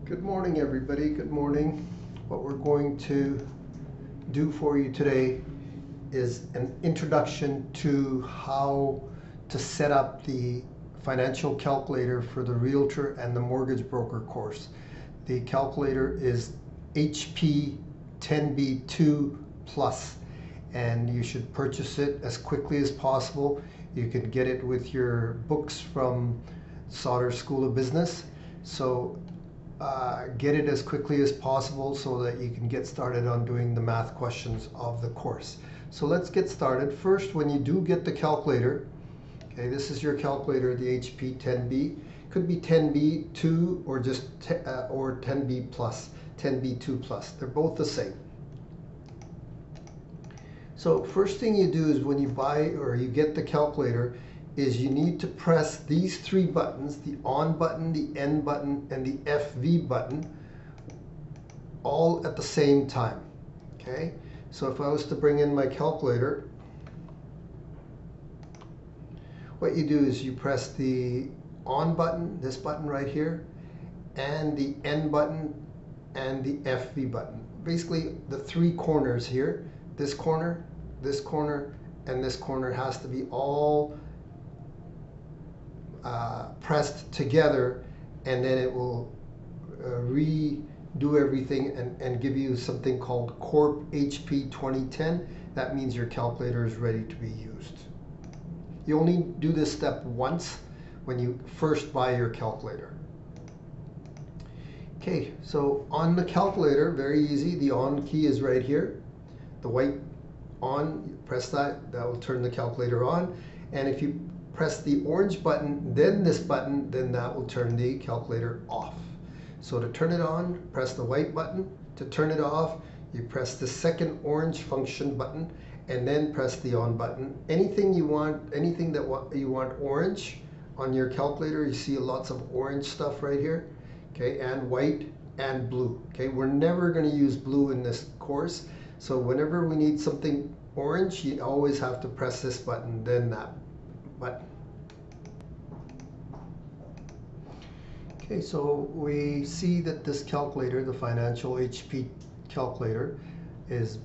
Good morning, everybody. Good morning. What we're going to do for you today is an introduction to how to set up the financial calculator for the realtor and the mortgage broker course. The calculator is HP 10B2 Plus, and you should purchase it as quickly as possible. You can get it with your books from Sauder School of Business. So get it as quickly as possible so that you can get started on doing the math questions of the course. So let's get started. First, when you do get the calculator, okay, this is your calculator, the HP 10B. Could be 10B2 or just or 10B plus, 10B2 plus. They're both the same. So first thing you do is when you buy or you get the calculator is you need to press these three buttons, the on button, the N button, and the FV button, all at the same time, okay? So if I was to bring in my calculator, what you do is you press the on button, this button right here, and the N button and the FV button. Basically the three corners here, this corner, and this corner has to be all pressed together, and then it will redo everything and give you something called Corp HP 2010. That means your calculator is ready to be used. You only do this step once when you first buy your calculator. Okay, so on the calculator, very easy, the on key is right here. The white on, press that, that will turn the calculator on. And if you press the orange button, then this button, then that will turn the calculator off. So to turn it on, press the white button. To turn it off, you press the second orange function button and then press the on button. Anything you want, anything that you want orange on your calculator, you see lots of orange stuff right here, okay, and white and blue. Okay, we're never going to use blue in this course. So whenever we need something orange, you always have to press this button, then that button. Okay, so we see that this calculator, the financial HP calculator, is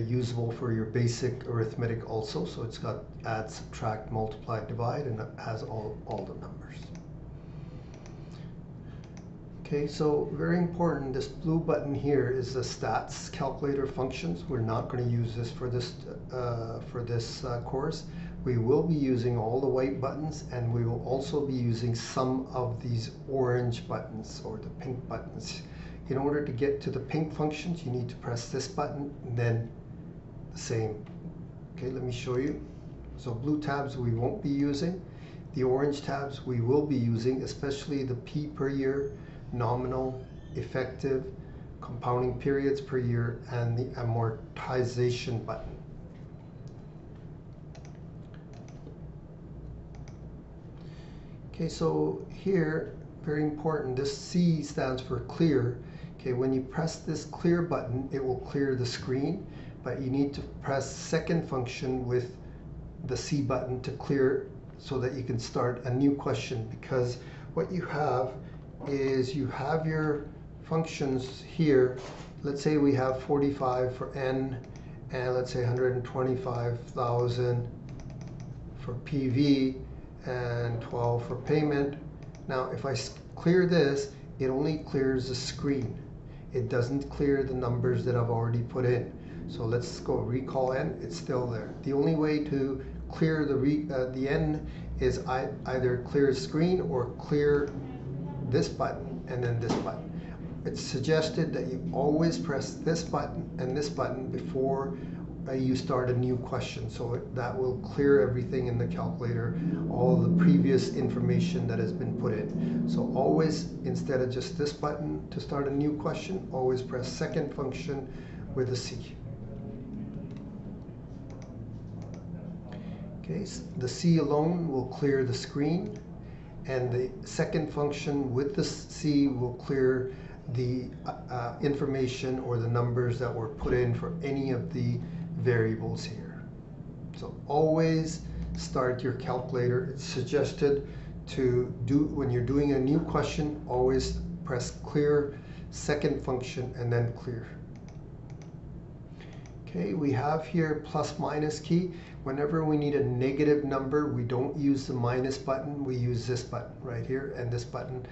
usable for your basic arithmetic also. So it's got add, subtract, multiply, divide, and it has all the numbers. Okay, so very important, this blue button here is the stats calculator functions. We're not going to use this for this course. We will be using all the white buttons, and we will also be using some of these orange buttons or the pink buttons. In order to get to the pink functions, you need to press this button and then the same. Okay, let me show you. So blue tabs we won't be using. The orange tabs we will be using, especially the P per year, nominal, effective, compounding periods per year, and the amortization button. Okay, so here, very important, this C stands for clear. Okay, when you press this clear button, it will clear the screen, but you need to press second function with the C button to clear so that you can start a new question, because what you have is you have your functions here. Let's say we have 45 for N, and let's say 125,000 for PV, and 12 for payment. Now if I clear this, it only clears the screen. It doesn't clear the numbers that I've already put in. So let's go recall N, it's still there. The only way to clear the N is either clear screen or clear this button and then this button. It's suggested that you always press this button and this button before you start a new question, so that will clear everything in the calculator, all the previous information that has been put in. So always, instead of just this button to start a new question, always press second function with a C. Okay, so the C alone will clear the screen, and the second function with the C will clear the information or the numbers that were put in for any of the variables here. So always start your calculator. It's suggested to do when you're doing a new question, always press clear, second function, and then clear. Okay, we have here plus minus key. Whenever we need a negative number, we don't use the minus button, we use this button right here, and this button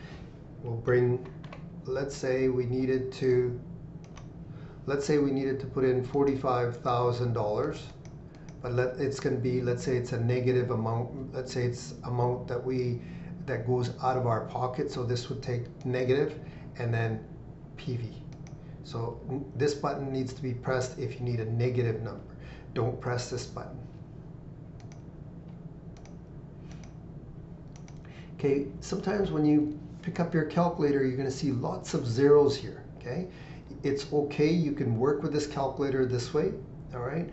will bring, let's say we needed to put in $45,000, but it's going to be, let's say it's a negative amount, let's say it's amount that goes out of our pocket, so this would take negative and then PV. So this button needs to be pressed if you need a negative number. Don't press this button. Okay, sometimes when you pick up your calculator, you're going to see lots of zeros here. Okay, it's okay, you can work with this calculator this way, all right?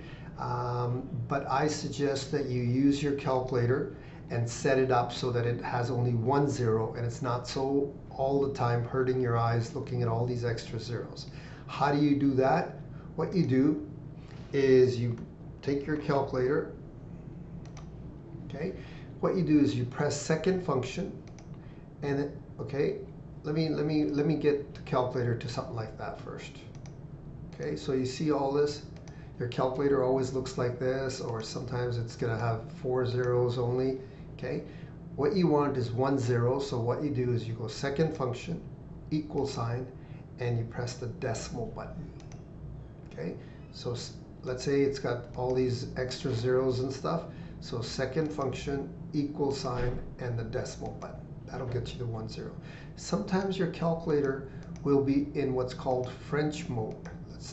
But I suggest that you use your calculator and set it up so that it has only one zero and it's not so all the time hurting your eyes looking at all these extra zeros. How do you do that? What you do is you take your calculator, okay? What you do is you press second function, and okay, let me get the calculator to something like that first. Okay, so you see all this. Your calculator always looks like this, or sometimes it's going to have 4 zeros only. Okay, what you want is 1 0. So what you do is you go second function, equal sign, and you press the decimal button. Okay, so let's say it's got all these extra zeros and stuff. So second function, equal sign, and the decimal button. That'll get you to 1 0. Sometimes your calculator will be in what's called French mode.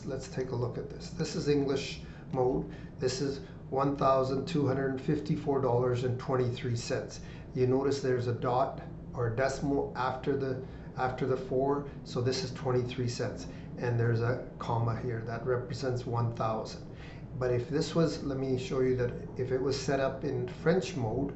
Let's take a look at this. This is English mode. This is $1,254.23. You notice there's a dot or a decimal after the 4, so this is 23 cents. And there's a comma here that represents 1,000. But if this was, let me show you that if it was set up in French mode,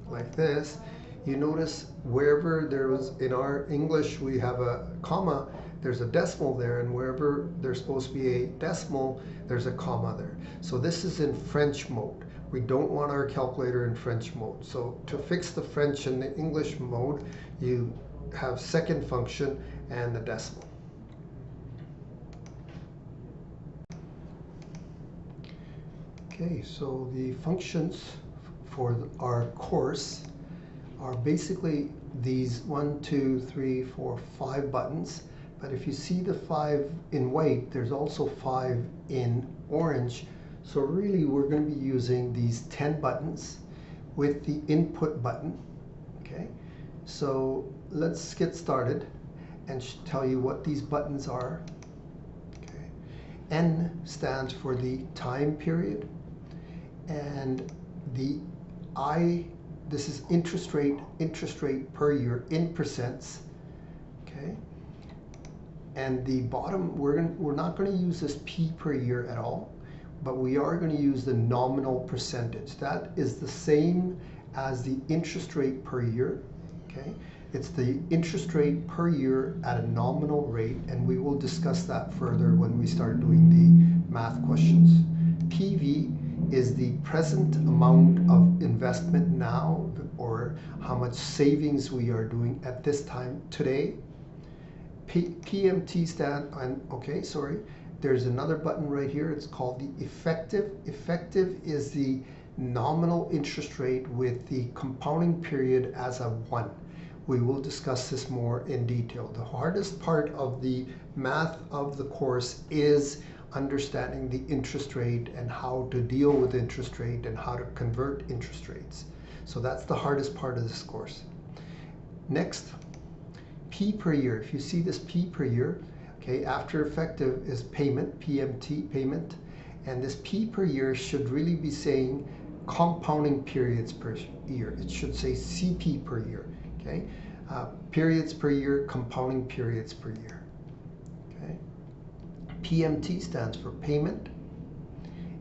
like this, you notice wherever there was, in our English we have a comma, there's a decimal there, and wherever there's supposed to be a decimal, there's a comma there. So this is in French mode. We don't want our calculator in French mode. So to fix the French and the English mode, you have second function and the decimal. Okay, so the functions for our course are basically these 1, 2, 3, 4, 5 buttons. But if you see the 5 in white, there's also 5 in orange. So really we're going to be using these 10 buttons with the input button. Okay, so let's get started and tell you what these buttons are. Okay, N stands for the time period, and the I, this is interest rate per year in percents. Okay, and the bottom, we're not going to use this P per year at all, but we are going to use the nominal percentage. That is the same as the interest rate per year. Okay, it's the interest rate per year at a nominal rate, and we will discuss that further when we start doing the math questions. PV is the present amount of investment now, or how much savings we are doing at this time today. PMT stand, and okay, sorry, there's another button right here. It's called the effective. Effective is the nominal interest rate with the compounding period as a 1. We will discuss this more in detail. The hardest part of the math of the course is understanding the interest rate and how to deal with interest rate and how to convert interest rates. So that's the hardest part of this course. Next, P per year. If you see this P per year, okay, after effective is payment, PMT, payment, and this P per year should really be saying compounding periods per year. It should say CP per year, okay? Periods per year, compounding periods per year, okay? PMT stands for payment.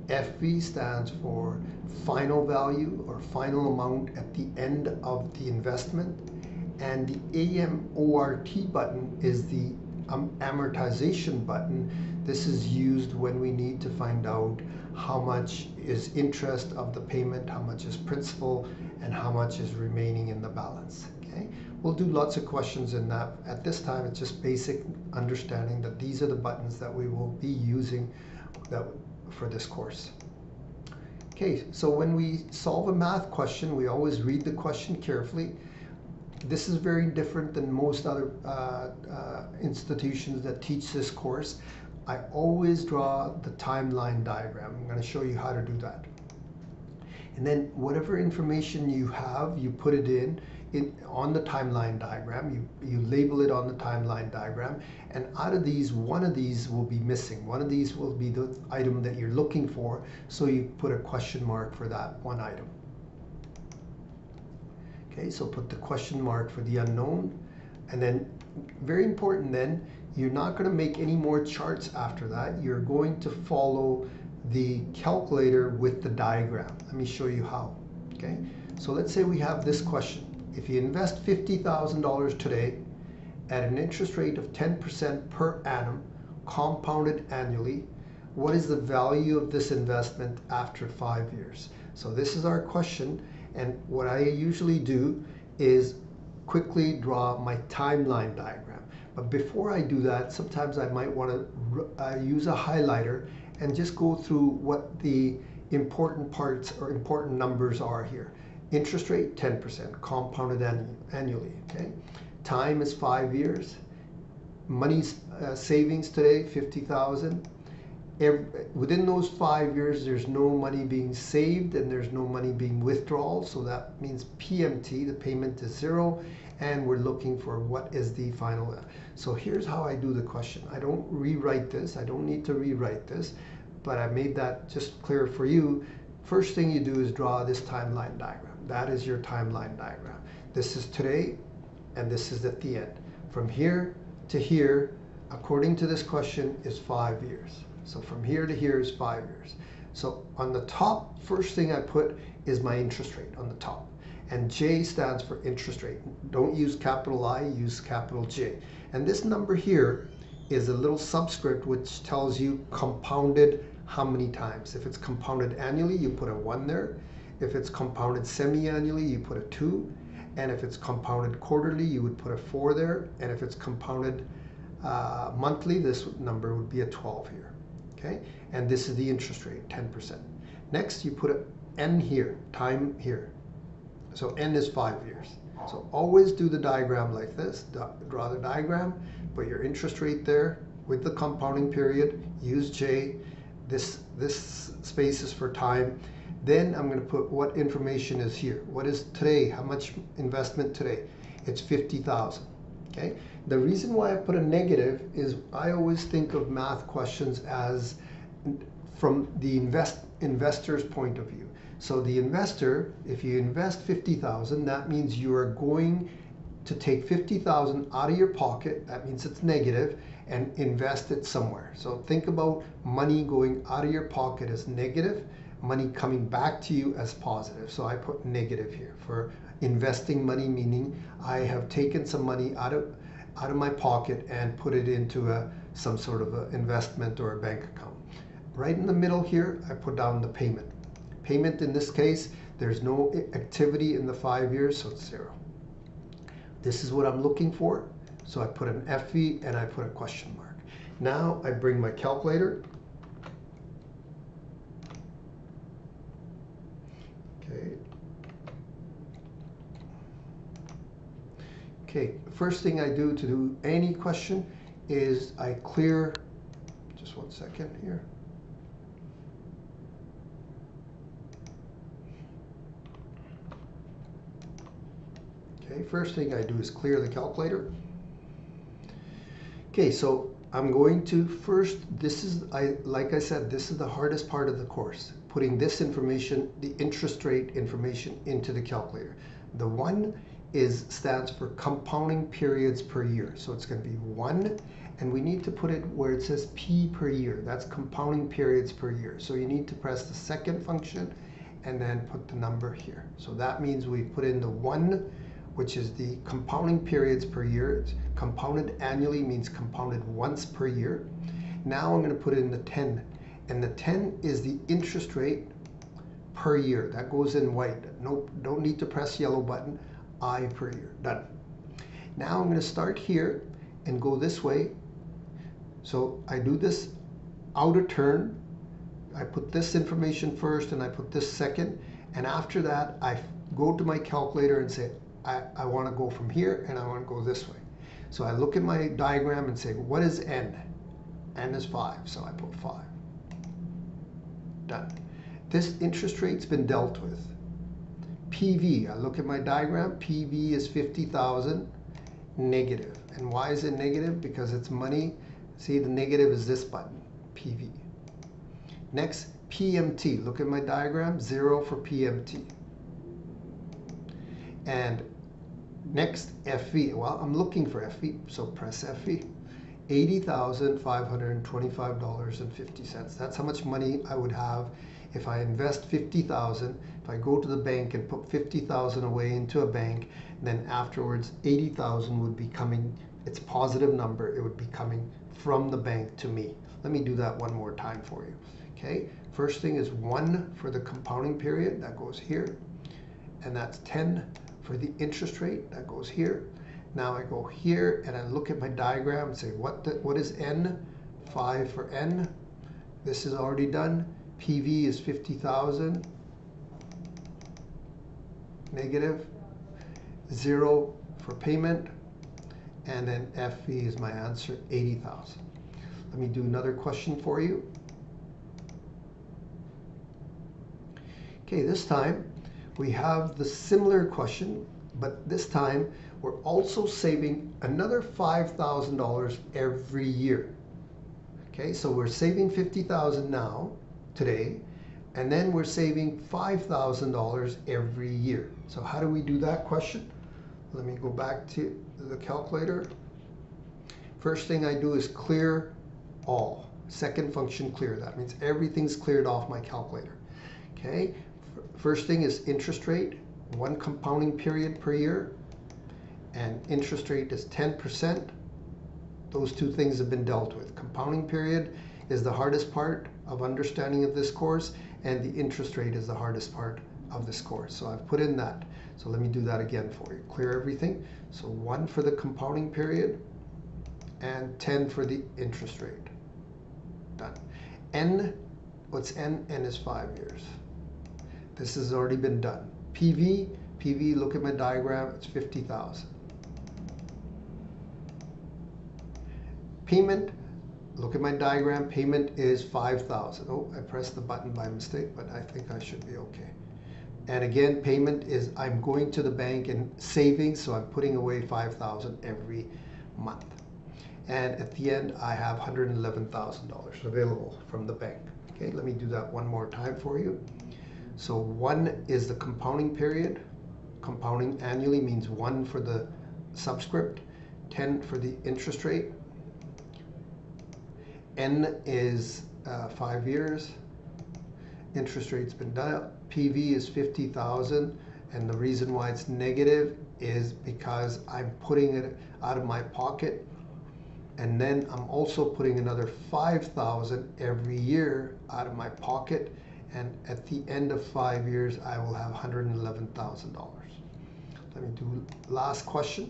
FV stands for final value or final amount at the end of the investment. And the AMORT button is the amortization button. This is used when we need to find out how much is interest of the payment, how much is principal, and how much is remaining in the balance. Okay, We'll do lots of questions in that. At this time, it's just basic understanding that these are the buttons that we will be using for this course. Okay, so when we solve a math question, we always read the question carefully. This is very different than most other institutions that teach this course. I always draw the timeline diagram. I'm going to show you how to do that. And then whatever information you have, you put it in on the timeline diagram. You label it on the timeline diagram. And out of these, one of these will be missing. One of these will be the item that you're looking for. So you put a question mark for that one item. Okay, so put the question mark for the unknown. And then, very important then, you're not going to make any more charts after that. You're going to follow the calculator with the diagram. Let me show you how. Okay, so let's say we have this question. If you invest $50,000 today at an interest rate of 10% per annum, compounded annually, what is the value of this investment after 5 years? So this is our question, and what I usually do is quickly draw my timeline diagram. But before I do that, sometimes I might want to use a highlighter and just go through what the important parts or important numbers are here. Interest rate, 10%, compounded annually, okay? Time is 5 years. Money's savings today, 50,000. Within those 5 years, there's no money being saved and there's no money being withdrawal. So that means PMT, the payment is 0, and we're looking for what is the final. So here's how I do the question. I don't rewrite this. I don't need to rewrite this, but I made that just clear for you. First thing you do is draw this timeline diagram. That is your timeline diagram. This is today, and this is at the end. From here to here, according to this question, is 5 years. So from here to here is 5 years. So on the top, first thing I put is my interest rate on the top. And J stands for interest rate. Don't use capital I, use capital J. And this number here is a little subscript which tells you compounded how many times. If it's compounded annually, you put a 1 there. If it's compounded semi-annually, you put a 2. And if it's compounded quarterly, you would put a 4 there. And if it's compounded monthly, this number would be a 12 here. Okay? And this is the interest rate, 10%. Next, you put an N here, time here. So N is 5 years. So always do the diagram like this. Draw the diagram, put your interest rate there with the compounding period, use J. This space is for time. Then I'm going to put what information is here. What is today? How much investment today? It's 50,000. Okay. The reason why I put a negative is I always think of math questions as from the investor's point of view. So the investor, if you invest 50,000, that means you are going to take 50,000 out of your pocket. That means it's negative, and invest it somewhere. So think about money going out of your pocket as negative, money coming back to you as positive. So I put negative here for investing money, meaning I have taken some money out of my pocket and put it into some sort of an investment or a bank account. Right in the middle here, I put down the payment. Payment in this case, there's no activity in the 5 years, so it's 0. This is what I'm looking for. So I put an FV and I put a question mark. Now I bring my calculator. Okay. Okay, first thing I do to do any question is I clear, just 1 second here. Okay, first thing I do is clear the calculator. Okay, so I'm going to first, like I said, this is the hardest part of the course, putting this information, the interest rate information, into the calculator. The 1 stands for compounding periods per year. So it's going to be 1, and we need to put it where it says P per year. That's compounding periods per year. So you need to press the second function and then put the number here. So that means we put in the 1, which is the compounding periods per year. It's compounded annually, means compounded once per year. Now I'm going to put in the 10, and the 10 is the interest rate per year. That goes in white. Nope, don't need to press yellow button. I per year. Done. Now I'm going to start here and go this way. So I do this outer turn. I put this information first and I put this second. And after that, I go to my calculator and say, I want to go from here and I want to go this way. So I look at my diagram and say, what is n? N is 5, so I put 5. Done. This interest rate's been dealt with. PV, I look at my diagram, PV is 50,000 negative. And why is it negative? Because it's money. See, the negative is this button, PV. Next, PMT, look at my diagram, 0 for PMT. And next, FV, well, I'm looking for FV, so press FV. $80,525.50. That's how much money I would have if I invest 50,000. If I go to the bank and put 50,000 away into a bank, then afterwards 80,000 would be coming. It's a positive number. It would be coming from the bank to me. Let me do that one more time for you. Okay. First thing is 1 for the compounding period. That goes here, and that's 10 for the interest rate. That goes here. Now I go here and I look at my diagram and say, what is N? 5 for N. This is already done. PV is 50,000. Negative. 0 for payment. And then FV is my answer, 80,000. Let me do another question for you. Okay, this time we have the similar question, but this time we're also saving another $5,000 every year. Okay, so we're saving 50,000 now, today, and then we're saving $5,000 every year. So how do we do that question? Let me go back to the calculator. First thing I do is clear all. Second function, clear. That means everything's cleared off my calculator. Okay, first thing is interest rate, 1 compounding period per year. And interest rate is 10%. Those two things have been dealt with. Compounding period is the hardest part of understanding of this course, and the interest rate is the hardest part of this course. So I've put in that. So let me do that again for you. Clear everything. So 1 for the compounding period and 10 for the interest rate. Done. N, what's N? N is 5 years. This has already been done. PV, look at my diagram, it's 50,000. Payment, look at my diagram, payment is 5,000. Oh, I pressed the button by mistake, but I think I should be okay. And again, payment is I'm going to the bank and saving, so I'm putting away 5,000 every month. And at the end, I have $111,000 available from the bank. Okay, let me do that one more time for you. So 1 is the compounding period. Compounding annually means 1 for the subscript, 10 for the interest rate. N is 5 years. Interest rate's been done. PV is 50,000, and the reason why it's negative is because I'm putting it out of my pocket, and then I'm also putting another 5,000 every year out of my pocket, and at the end of 5 years I will have $111,000. Let me do last question.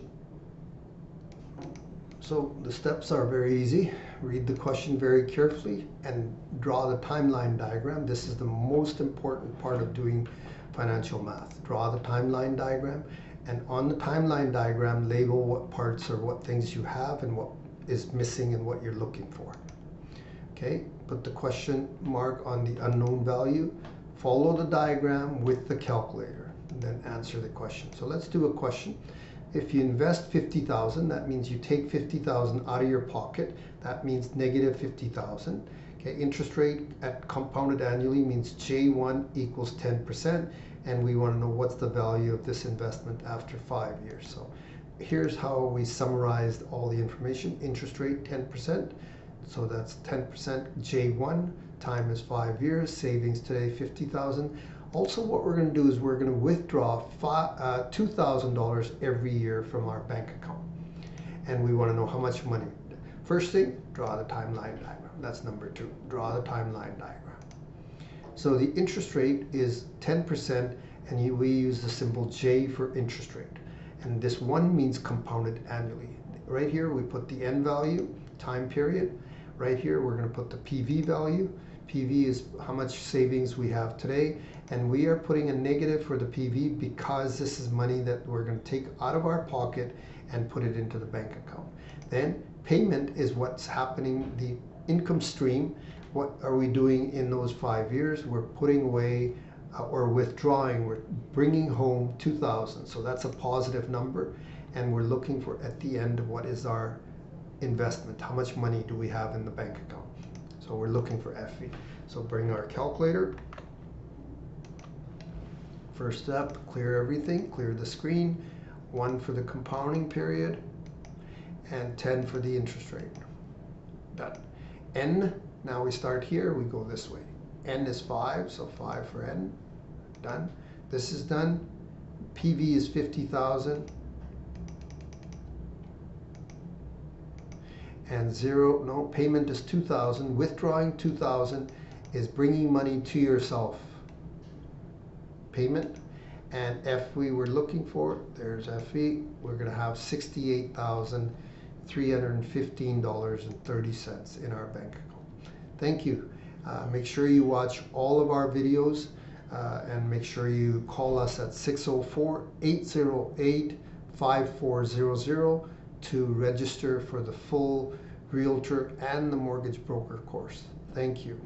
So the steps are very easy. Read the question very carefully and draw the timeline diagram. This is the most important part of doing financial math. Draw the timeline diagram, and on the timeline diagram, label what parts or what things you have and what is missing and what you're looking for. Okay, put the question mark on the unknown value, follow the diagram with the calculator, and then answer the question. So let's do a question. If you invest 50,000, that means you take 50,000 out of your pocket. That means negative 50,000. Okay, interest rate at compounded annually means J1 equals 10%, and we want to know what's the value of this investment after 5 years. So here's how we summarized all the information. Interest rate 10%, so that's 10% J1, time is 5 years, savings today 50,000. Also, what we're going to do is we're going to withdraw $2,000 every year from our bank account. And we want to know how much money. First thing, draw the timeline diagram. That's number 2. Draw the timeline diagram. So the interest rate is 10%, and we use the symbol J for interest rate. and this 1 means compounded annually. Right here we put the N value, time period. Right here we're going to put the PV value. PV is how much savings we have today, and we are putting a negative for the PV because this is money that we're going to take out of our pocket and put it into the bank account. Then payment is what's happening, the income stream. What are we doing in those 5 years? We're putting away or withdrawing, we're bringing home 2,000. So that's a positive number, and we're looking for at the end what is our investment, how much money do we have in the bank account. So we're looking for FV. So bring our calculator. First step, clear everything, clear the screen. 1 for the compounding period and 10 for the interest rate. Done. N, now we start here, we go this way. N is 5, so 5 for N. Done. This is done. PV is 50,000. And payment is 2,000. Withdrawing 2,000 is bringing money to yourself. Payment. And F we were looking for, there's FE. We're going to have $68,315.30 in our bank account. Thank you. Make sure you watch all of our videos and make sure you call us at 604-808-5400 to register for the full Realtor and the Mortgage Broker course. Thank you.